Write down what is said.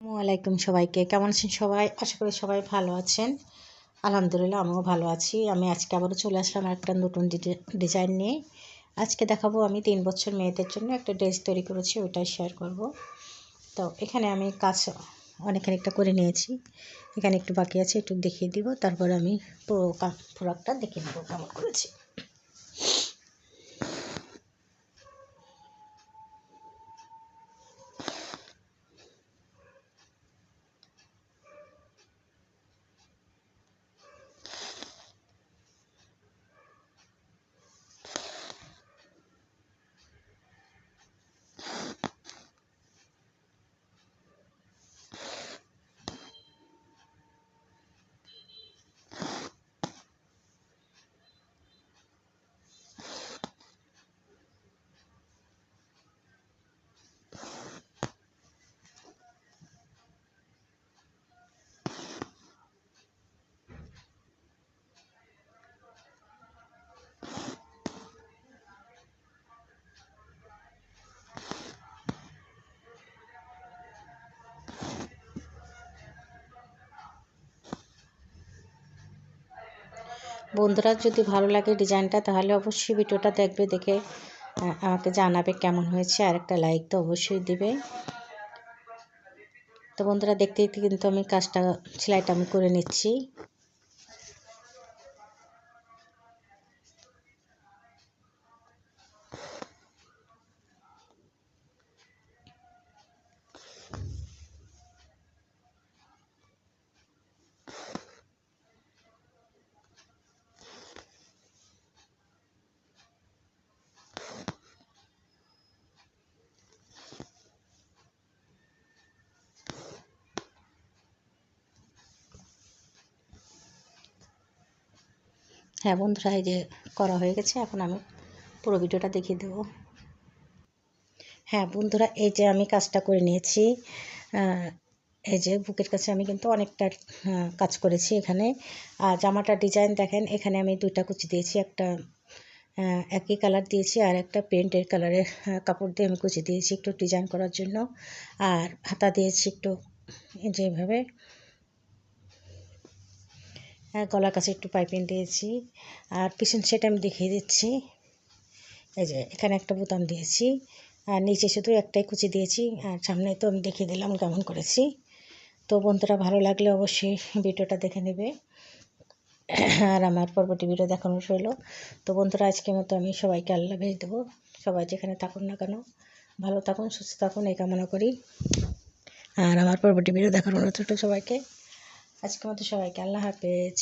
আসসালামাইকুম সবাইকে, কেমন আছেন সবাই? আশা করি সবাই ভালো আছেন। আলহামদুলিল্লাহ আমিও ভালো আছি। আমি আজকে আবারও চলে আসলাম একটা নতুন ডিজাইন নিয়ে। আজকে দেখাবো আমি 3 বছর মেয়েদের জন্য একটা ড্রেস তৈরি করেছি, ওইটাই শেয়ার করব। তো এখানে আমি কাজ অনেকখানিকটা করে নিয়েছি, এখানে একটু বাকি আছে, একটু দেখিয়ে দিব, তারপর আমি পুরো প্রোডাক্টটা দেখিয়ে দেবো কেমন করেছি। বন্ধুরা যদি ভালো লাগে ডিজাইনটা তাহলে অবশ্যই ভিডিওটা দেখবে, দেখে আমাকে জানাবে কেমন হয়েছে, আর একটা লাইক তো অবশ্যই দিবে। তো বন্ধুরা দেখতে দেখতে কিন্তু আমি সেলাইটা আমি করে নিচ্ছি। হ্যাঁ বন্ধুরা, এই যে করা হয়ে গেছে, এখন আমি পুরো ভিডিওটা দেখিয়ে দেব। হ্যাঁ বন্ধুরা, এই যে আমি কাজটা করে নিয়েছি। এই যে বুকের কাছে আমি কিন্তু অনেকটা কাজ করেছি এখানে। আর জামাটা ডিজাইন দেখেন, এখানে আমি 2টা কুচি দিয়েছি, একটা একই কালার দিয়েছি আর একটা পেন্টের কালারের কাপড় দিয়ে আমি কুচি দিয়েছি একটু ডিজাইন করার জন্য। আর হাতা দিয়েছি একটু যেভাবে, গলার কাছে একটু পাইপিং দিয়েছি। আর পিছন সেট আমি দেখিয়ে দিচ্ছি। এই যে এখানে একটা বোতাম দিয়েছি, আর নিচে শুধু একটাই কুচি দিয়েছি, আর সামনে তো আমি দেখিয়ে দিলাম কেমন করেছি। তো বন্ধুরা ভালো লাগলে অবশ্যই ভিডিওটা দেখে নেবে, আর আমার পরবর্তী ভিডিও দেখানো রইল। তো বন্ধুরা আজকের মতো আমি সবাইকে আল্লাহ হাফেজ দেবো। সবাই যেখানে থাকুন না কেন ভালো থাকুন, সুস্থ থাকুন, এই কামনা করি। আর আমার পরবর্তী ভিডিও দেখানোর অনুরোধ সবাইকে। আজকের মতো সবাইকে আল্লাহ হাফেজ।